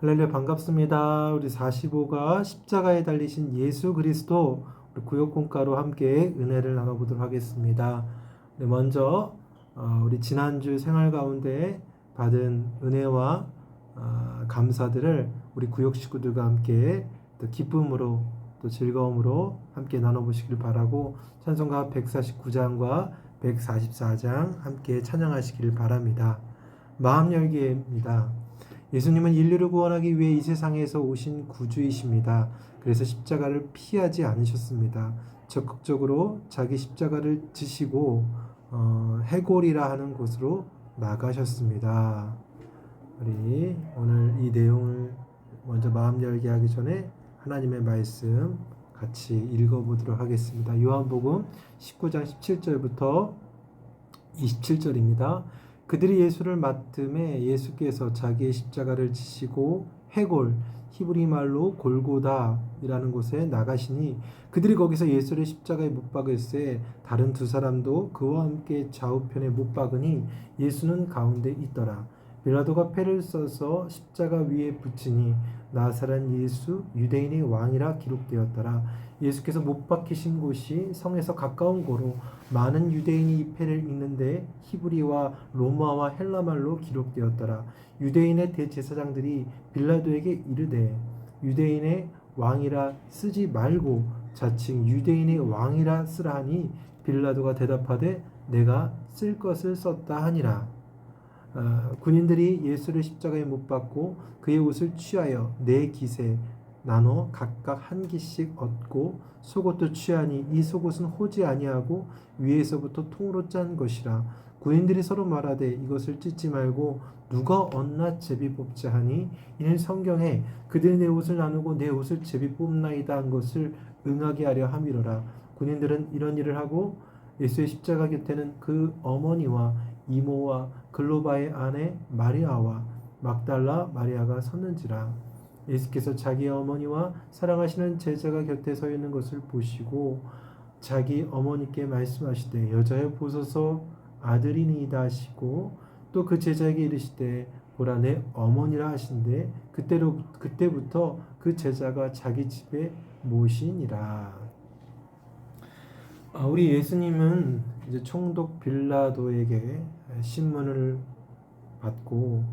할렐루야 반갑습니다. 우리 45가 십자가에 달리신 예수 그리스도 우리 구역공가로 함께 은혜를 나눠보도록 하겠습니다. 먼저 우리 지난주 생활 가운데 받은 은혜와 감사들을 우리 구역 식구들과 함께 또 기쁨으로 또 즐거움으로 함께 나눠보시길 바라고 찬송가 149장과 144장 함께 찬양하시기를 바랍니다. 마음 열기입니다. 예수님은 인류를 구원하기 위해 이 세상에서 오신 구주이십니다. 그래서 십자가를 피하지 않으셨습니다. 적극적으로 자기 십자가를 지시고 해골이라 하는 곳으로 나가셨습니다. 우리 오늘 이 내용을 먼저 마음 열게 하기 전에 하나님의 말씀 같이 읽어보도록 하겠습니다. 요한복음 19장 17절부터 27절입니다. 그들이 예수를 맞음에 예수께서 자기의 십자가를 지시고 해골, 히브리 말로 골고다이라는 곳에 나가시니 그들이 거기서 예수를 십자가에 못 박을새 다른 두 사람도 그와 함께 좌우편에 못 박으니 예수는 가운데 있더라. 빌라도가 패를 써서 십자가 위에 붙이니 나사렛 예수 유대인의 왕이라 기록되었더라. 예수께서 못 박히신 곳이 성에서 가까운 고로 많은 유대인이 이 패를 읽는데 히브리와 로마와 헬라말로 기록되었더라. 유대인의 대제사장들이 빌라도에게 이르되 유대인의 왕이라 쓰지 말고 자칭 유대인의 왕이라 쓰라 하니 빌라도가 대답하되 내가 쓸 것을 썼다 하니라. 군인들이 예수를 십자가에 못 박고 그의 옷을 취하여 네 깃에 나눠 각각 한 깃씩 얻고 속옷도 취하니 이 속옷은 호지 아니하고 위에서부터 통으로 짠 것이라. 군인들이 서로 말하되 이것을 찢지 말고 누가 얻나 제비 뽑자 하니 이는 성경에 그들이 내 옷을 나누고 내 옷을 제비 뽑나이다 한 것을 응하게 하려 함이로라. 군인들은 이런 일을 하고 예수의 십자가 곁에는 그 어머니와 이모와 글로바의 아내 마리아와 막달라 마리아가 섰는지라. 예수께서 자기 어머니와 사랑하시는 제자가 곁에 서 있는 것을 보시고 자기 어머니께 말씀하시되 여자여 보소서 아들이니이다 하시고 또 그 제자에게 이르시되 보라 내 어머니라 하신데 그때부터 그 제자가 자기 집에 모시니라. 우리 예수님은 이제 총독 빌라도에게 신문을 받고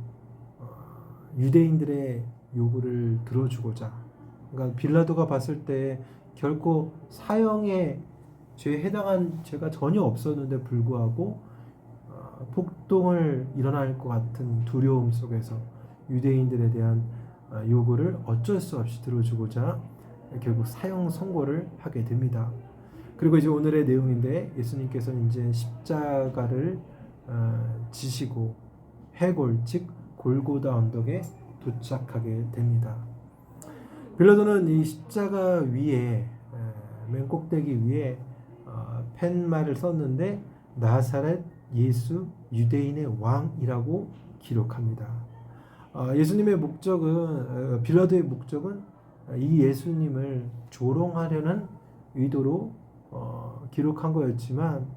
유대인들의 요구를 들어주고자, 그러니까 빌라도가 봤을 때 결코 사형의 죄에 해당한 죄가 전혀 없었는데 불구하고 폭동을 일어날 것 같은 두려움 속에서 유대인들에 대한 요구를 어쩔 수 없이 들어주고자 결국 사형 선고를 하게 됩니다. 그리고 이제 오늘의 내용인데 예수님께서는 이제 십자가를 지시고 해골 즉 골고다 언덕에 도착하게 됩니다. 빌라도는 이 십자가 위에 맨 꼭대기 위에 팻말을 썼는데 나사렛 예수 유대인의 왕이라고 기록합니다. 예수님의 목적은 빌라도의 목적은 이 예수님을 조롱하려는 의도로 기록한 거였지만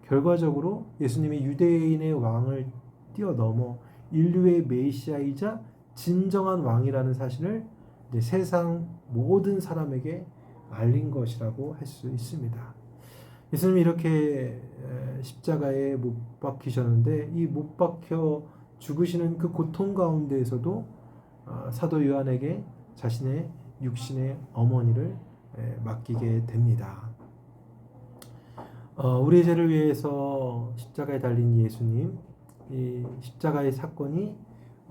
결과적으로 예수님이 유대인의 왕을 뛰어넘어 인류의 메시아이자 진정한 왕이라는 사실을 이제 세상 모든 사람에게 알린 것이라고 할 수 있습니다. 예수님이 이렇게 십자가에 못 박히셨는데 이 못 박혀 죽으시는 그 고통 가운데에서도 사도 요한에게 자신의 육신의 어머니를 맡기게 됩니다. 우리의 죄를 위해서 십자가에 달린 예수님, 이 십자가의 사건이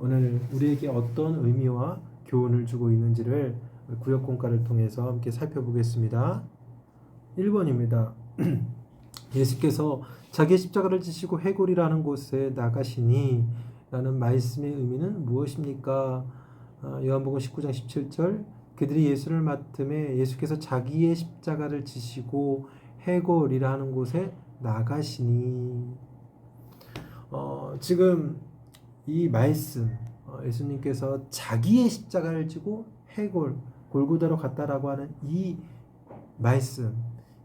오늘 우리에게 어떤 의미와 교훈을 주고 있는지를 구역공과를 통해서 함께 살펴보겠습니다. 1번입니다. 예수께서 자기 십자가를 지시고 해골이라는 곳에 나가시니 라는 말씀의 의미는 무엇입니까? 요한복음 19장 17절 그들이 예수를 맡음에 예수께서 자기의 십자가를 지시고 해골이라 하는 곳에 나가시니 지금 이 말씀 예수님께서 자기의 십자가를 지고 해골 골고다로 갔다라고 하는 이 말씀,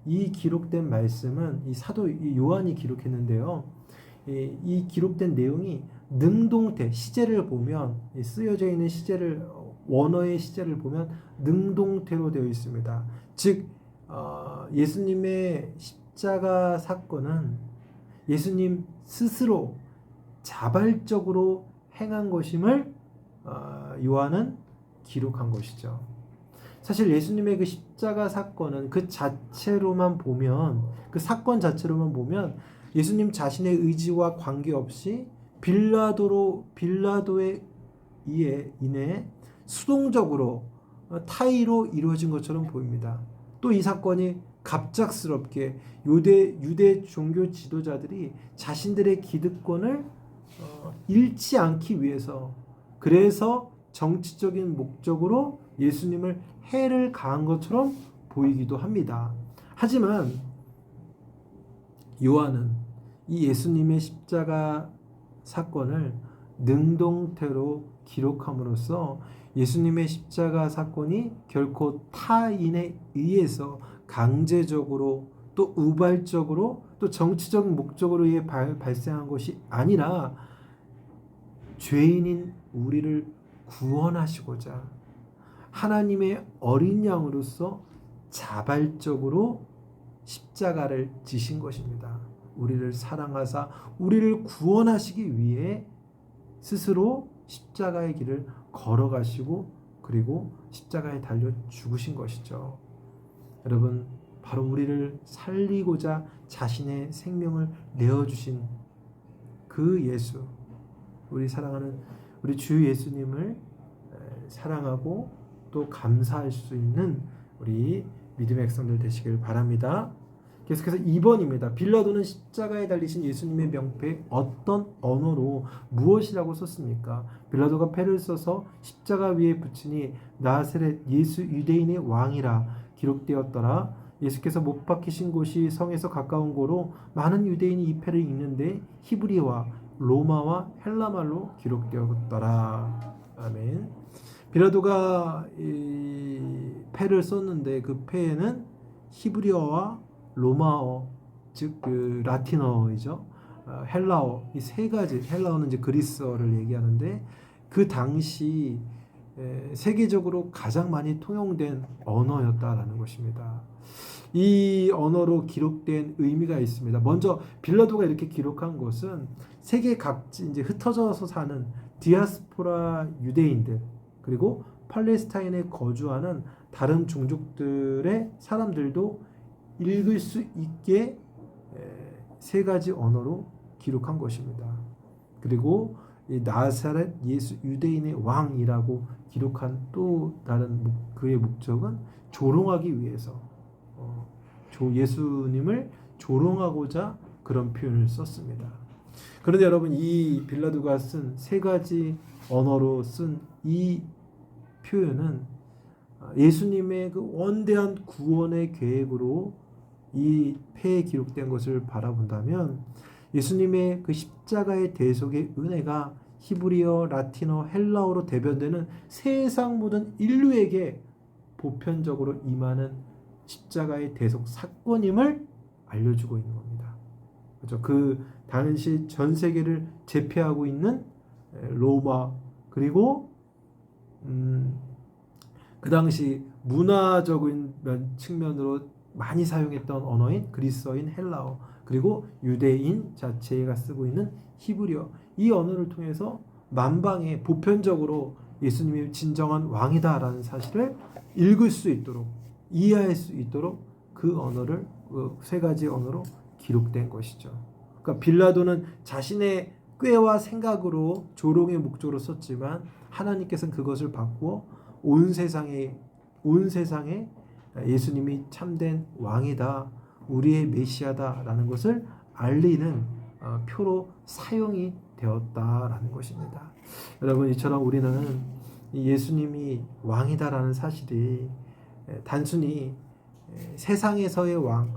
이 기록된 말씀은 이 사도 요한이 기록했는데요. 이 기록된 내용이 능동태 시제를 보면 쓰여져 있는 시제를 원어의 시제를 보면 능동태로 되어 있습니다. 즉 예수님의 십자가 사건은 예수님 스스로 자발적으로 행한 것임을 요한은 기록한 것이죠. 사실 예수님의 그 십자가 사건은 그 자체로만 보면, 그 사건 자체로만 보면 예수님 자신의 의지와 관계없이 빌라도에 인해 수동적으로 타의로 이루어진 것처럼 보입니다. 또 이 사건이 갑작스럽게 유대 종교 지도자들이 자신들의 기득권을 잃지 않기 위해서, 그래서 정치적인 목적으로 예수님을 해를 가한 것처럼 보이기도 합니다. 하지만 요한은 이 예수님의 십자가 사건을 능동태로 기록함으로써 예수님의 십자가 사건이 결코 타인에 의해서 강제적으로 또 우발적으로 또 정치적 목적으로 의해 발생한 것이 아니라 죄인인 우리를 구원하시고자 하나님의 어린 양으로서 자발적으로 십자가를 지신 것입니다. 우리를 사랑하사 우리를 구원하시기 위해 스스로 십자가의 길을 걸어가시고 그리고 십자가에 달려 죽으신 것이죠. 여러분, 바로 우리를 살리고자 자신의 생명을 내어주신 그 예수, 우리 사랑하는 우리 주 예수님을 사랑하고 또 감사할 수 있는 우리 믿음의 백성들 되시길 바랍니다. 계속해서 2번입니다. 빌라도는 십자가에 달리신 예수님의 명패에 어떤 언어로 무엇이라고 썼습니까? 빌라도가 패를 써서 십자가 위에 붙이니 나사렛 예수 유대인의 왕이라 기록되었더라. 예수께서 못 박히신 곳이 성에서 가까운 고로 많은 유대인이 이 패를 읽는데 히브리어와 로마와 헬라말로 기록되었더라. 아멘. 빌라도가 이 패를 썼는데 그 패에는 히브리어와 로마어, 즉 그 라틴어이죠. 헬라어, 이 세 가지, 헬라어는 이제 그리스어를 얘기하는데 그 당시 세계적으로 가장 많이 통용된 언어였다라는 것입니다. 이 언어로 기록된 의미가 있습니다. 먼저 빌라도가 이렇게 기록한 것은 세계 각지 이제 흩어져서 사는 디아스포라 유대인들, 그리고 팔레스타인에 거주하는 다른 종족들의 사람들도 읽을 수 있게 세 가지 언어로 기록한 것입니다. 그리고 나사렛 예수 유대인의 왕이라고 기록한 또 다른 그의 목적은 조롱하기 위해서, 예수님을 조롱하고자 그런 표현을 썼습니다. 그런데 여러분, 이 빌라도가 쓴 세 가지 언어로 쓴 이 표현은 예수님의 그 원대한 구원의 계획으로 이 패에 기록된 것을 바라본다면 예수님의 그 십자가의 대속의 은혜가 히브리어, 라틴어, 헬라어로 대변되는 세상 모든 인류에게 보편적으로 임하는 십자가의 대속 사건임을 알려주고 있는 겁니다. 그렇죠? 그 당시 전 세계를 제패하고 있는 로마, 그리고 그 당시 문화적인 측면으로 많이 사용했던 언어인 그리스어인 헬라어, 그리고 유대인 자체가 쓰고 있는 히브리어, 이 언어를 통해서 만방에 보편적으로 예수님이 진정한 왕이다라는 사실을 읽을 수 있도록, 이해할 수 있도록 그 언어를 세 가지 언어로 기록된 것이죠. 그러니까 빌라도는 자신의 꾀와 생각으로 조롱의 목적으로 썼지만 하나님께서는 그것을 바꾸어 온 세상에 예수님이 참된 왕이다, 우리의 메시아다라는 것을 알리는 표로 사용이 되었다라는 것입니다. 여러분, 이처럼 우리는 예수님이 왕이다라는 사실이 단순히 세상에서의 왕,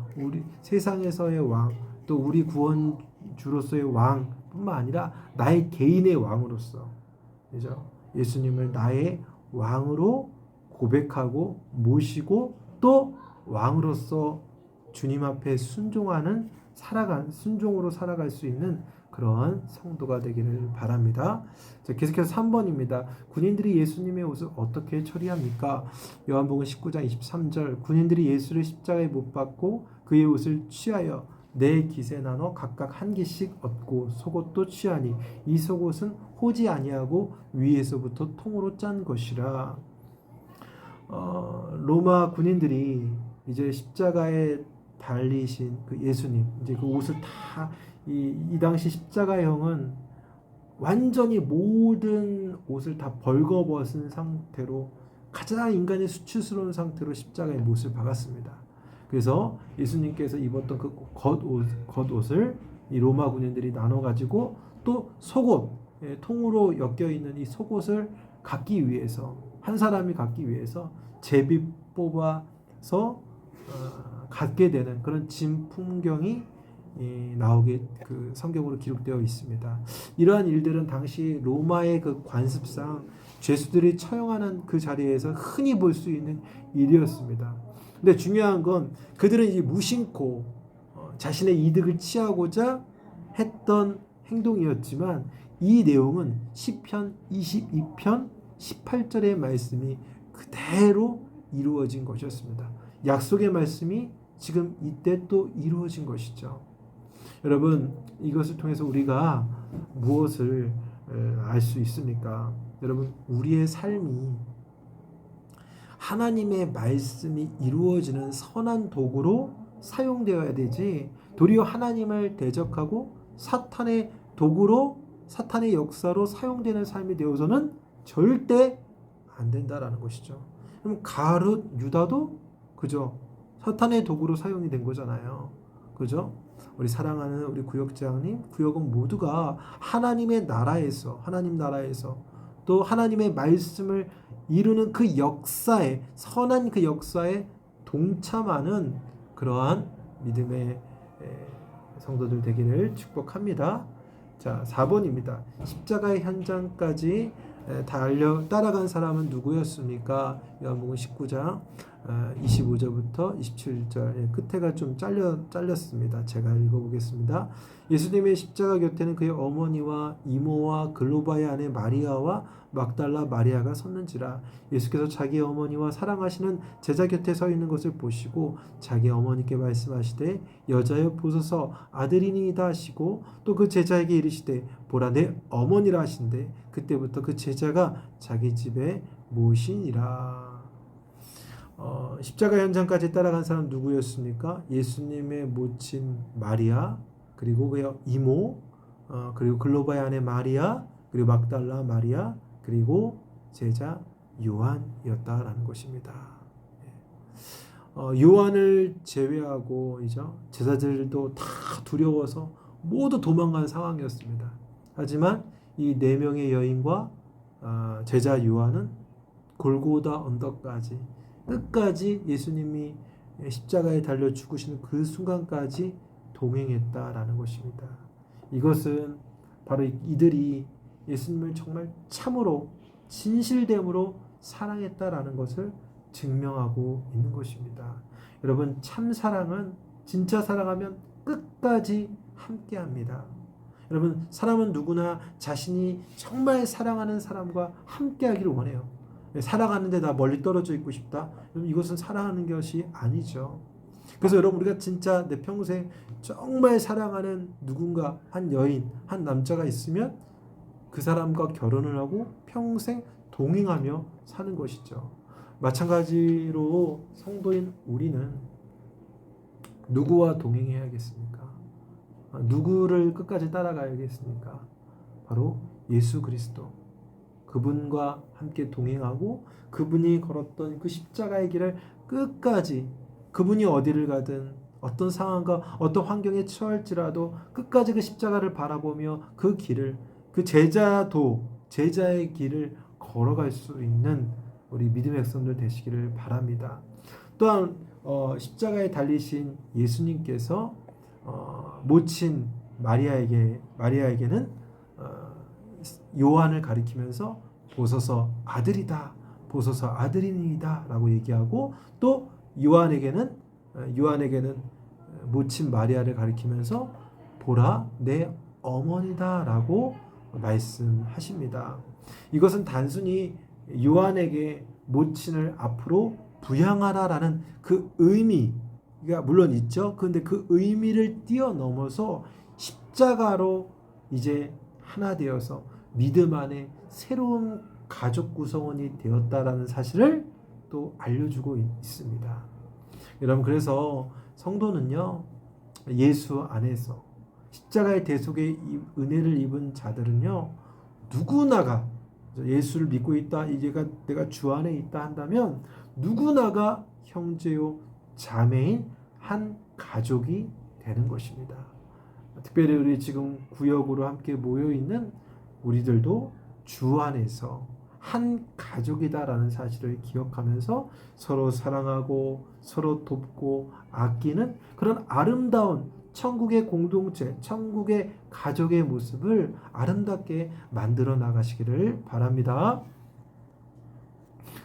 또 우리 구원주로서의 왕뿐만 아니라 나의 개인의 왕으로서, 그죠? 예수님을 나의 왕으로 고백하고 모시고 또 왕으로서 주님 앞에 순종으로 살아갈 수 있는 그런 성도가 되기를 바랍니다. 자, 계속해서 3번입니다. 군인들이 예수님의 옷을 어떻게 처리합니까? 요한복음 19장 23절 군인들이 예수를 십자가에 못 박고 그의 옷을 취하여 네 깃에 나눠 각각 한 깃씩 얻고 속옷도 취하니 이 속옷은 호지 아니하고 위에서부터 통으로 짠 것이라. 로마 군인들이 이제 십자가에 달리신 그 예수님, 이제 그 옷을 다 이 당시 십자가형은 완전히 모든 옷을 다 벌거벗은 상태로 가장 인간의 수치스러운 상태로 십자가에 못을 박았습니다. 그래서 예수님께서 입었던 그 겉옷을 이 로마 군인들이 나눠 가지고 또 속옷, 통으로 엮여 있는 이 속옷을 갖기 위해서 한 사람이 갖기 위해서 제비 뽑아서 갖게 되는 그런 진 풍경이 나오게 그 성경으로 기록되어 있습니다. 이러한 일들은 당시 로마의 그 관습상 죄수들이 처형하는 그 자리에서 흔히 볼 수 있는 일이었습니다. 근데 중요한 건 그들은 이제 무심코 자신의 이득을 취하고자 했던 행동이었지만 이 내용은 시편 22편 18절의 말씀이 그대로 이루어진 것이었습니다. 약속의 말씀이 지금 이때 또 이루어진 것이죠. 여러분, 이것을 통해서 우리가 무엇을 알 수 있습니까? 여러분, 우리의 삶이 하나님의 말씀이 이루어지는 선한 도구로 사용되어야 되지, 도리어 하나님을 대적하고 사탄의 도구로, 사탄의 역사로 사용되는 삶이 되어서는 절대 안 된다라는 것이죠. 그럼 가룟 유다도 그죠? 사탄의 도구로 사용이 된 거잖아요. 그죠? 우리 사랑하는 우리 구역장님, 구역은 모두가 하나님의 나라에서, 하나님 나라에서 또 하나님의 말씀을 이루는 그 역사에, 선한 그 역사에 동참하는 그러한 믿음의 성도들 되기를 축복합니다. 자, 4번입니다. 십자가의 현장까지 따라간 사람은 누구였습니까? 요한복음 19장 25절부터 27절 끝에가 좀 잘렸습니다. 제가 읽어보겠습니다. 예수님의 십자가 곁에는 그의 어머니와 이모와 글로바의 아내 마리아와 막달라 마리아가 섰는지라. 예수께서 자기 어머니와 사랑하시는 제자 곁에 서 있는 것을 보시고 자기 어머니께 말씀하시되 여자여 보소서 아들이니이다 하시고 또 그 제자에게 이르시되 보라 내 어머니라 하신대 그때부터 그 제자가 자기 집에 모시니라. 십자가 현장까지 따라간 사람 누구였습니까? 예수님의 모친 마리아, 그리고 그의 이모, 그리고 글로바의 아내 마리아, 그리고 막달라 마리아, 그리고 제자 요한이었다라는 것입니다. 요한을 제외하고 이제 제자들도 다 두려워서 모두 도망간 상황이었습니다. 하지만 이 4명의 여인과 제자 요한은 골고다 언덕까지 끝까지 예수님이 십자가에 달려 죽으시는 그 순간까지 동행했다라는 것입니다. 이것은 바로 이들이 예수님을 정말 참으로 진실됨으로 사랑했다라는 것을 증명하고 있는 것입니다. 여러분, 참 사랑은 진짜 사랑하면 끝까지 함께합니다. 여러분, 사람은 누구나 자신이 정말 사랑하는 사람과 함께하기를 원해요. 사랑하는데 나 멀리 떨어져 있고 싶다? 이것은 사랑하는 것이 아니죠. 그래서 여러분, 우리가 진짜 내 평생 정말 사랑하는 누군가, 한 여인, 한 남자가 있으면 그 사람과 결혼을 하고 평생 동행하며 사는 것이죠. 마찬가지로 성도인 우리는 누구와 동행해야겠습니까? 누구를 끝까지 따라가야겠습니까? 바로 예수 그리스도. 그분과 함께 동행하고 그분이 걸었던 그 십자가의 길을 끝까지, 그분이 어디를 가든 어떤 상황과 어떤 환경에 처할지라도 끝까지 그 십자가를 바라보며 그 길을, 그 제자의 길을 걸어갈 수 있는 우리 믿음의 백성들 되시기를 바랍니다. 또한 십자가에 달리신 예수님께서 모친 마리아에게는 요한을 가리키면서 보소서 아들이다, 보소서 아들이니이다 라고 얘기하고, 또 요한에게는 모친 마리아를 가리키면서 보라 내 어머니다라고 말씀하십니다. 이것은 단순히 요한에게 모친을 앞으로 부양하라라는 그 의미가 물론 있죠. 그런데 그 의미를 뛰어넘어서 십자가로 이제 하나 되어서 믿음 안에 새로운 가족 구성원이 되었다라는 사실을 또 알려주고 있습니다. 여러분, 그래서 성도는요, 예수 안에서 십자가의 대속의 은혜를 입은 자들은요, 누구나가 예수를 믿고 있다, 내가 주 안에 있다 한다면 누구나가 형제요 자매인 한 가족이 되는 것입니다. 특별히 우리 지금 구역으로 함께 모여 있는 우리들도 주 안에서 한 가족이다라는 사실을 기억하면서 서로 사랑하고 서로 돕고 아끼는 그런 아름다운 천국의 공동체, 천국의 가족의 모습을 아름답게 만들어 나가시기를 바랍니다.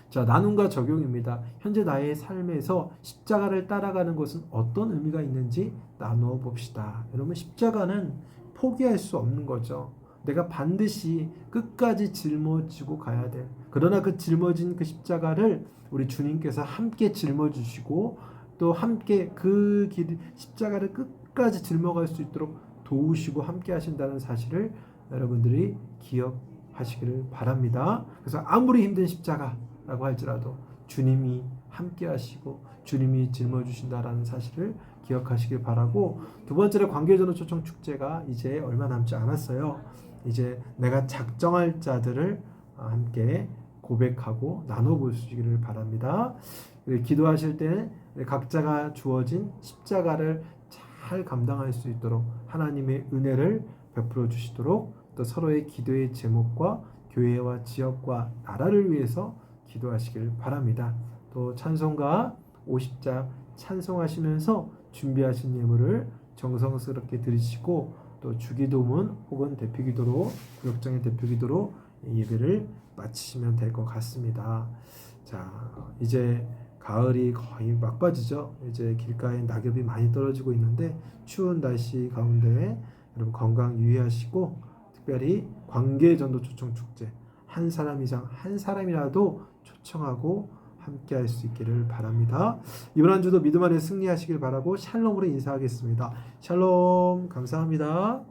자, 나눔과 적용입니다. 현재 나의 삶에서 십자가를 따라가는 것은 어떤 의미가 있는지 나누어 봅시다. 여러분, 십자가는 포기할 수 없는 거죠. 내가 반드시 끝까지 짊어지고 가야 돼. 그러나 그 짊어진 그 십자가를 우리 주님께서 함께 짊어주시고 또 함께 그 십자가를 끝까지 짊어갈 수 있도록 도우시고 함께 하신다는 사실을 여러분들이 기억하시기를 바랍니다. 그래서 아무리 힘든 십자가라고 할지라도 주님이 함께 하시고 주님이 짊어주신다라는 사실을 기억하시길 바라고, 두 번째로 관계전도 초청 축제가 이제 얼마 남지 않았어요. 이제 내가 작정할 자들을 함께 고백하고 나눠보시기를 바랍니다. 기도하실 때 각자가 주어진 십자가를 잘 감당할 수 있도록 하나님의 은혜를 베풀어 주시도록, 또 서로의 기도의 제목과 교회와 지역과 나라를 위해서 기도하시길 바랍니다. 또 찬송가 50자 찬송하시면서 준비하신 예물을 정성스럽게 드리시고, 또 주기도문 혹은 대표기도로, 구역장의 대표기도로 예배를 마치시면 될 것 같습니다. 자, 이제 가을이 거의 막바지죠. 이제 길가에 낙엽이 많이 떨어지고 있는데 추운 날씨 가운데 여러분 건강 유의하시고, 특별히 관계전도 초청 축제 한 사람 이상 한 사람이라도 초청하고 함께 할 수 있기를 바랍니다. 이번 한 주도 믿음 안에 승리하시길 바라고 샬롬으로 인사하겠습니다. 샬롬, 감사합니다.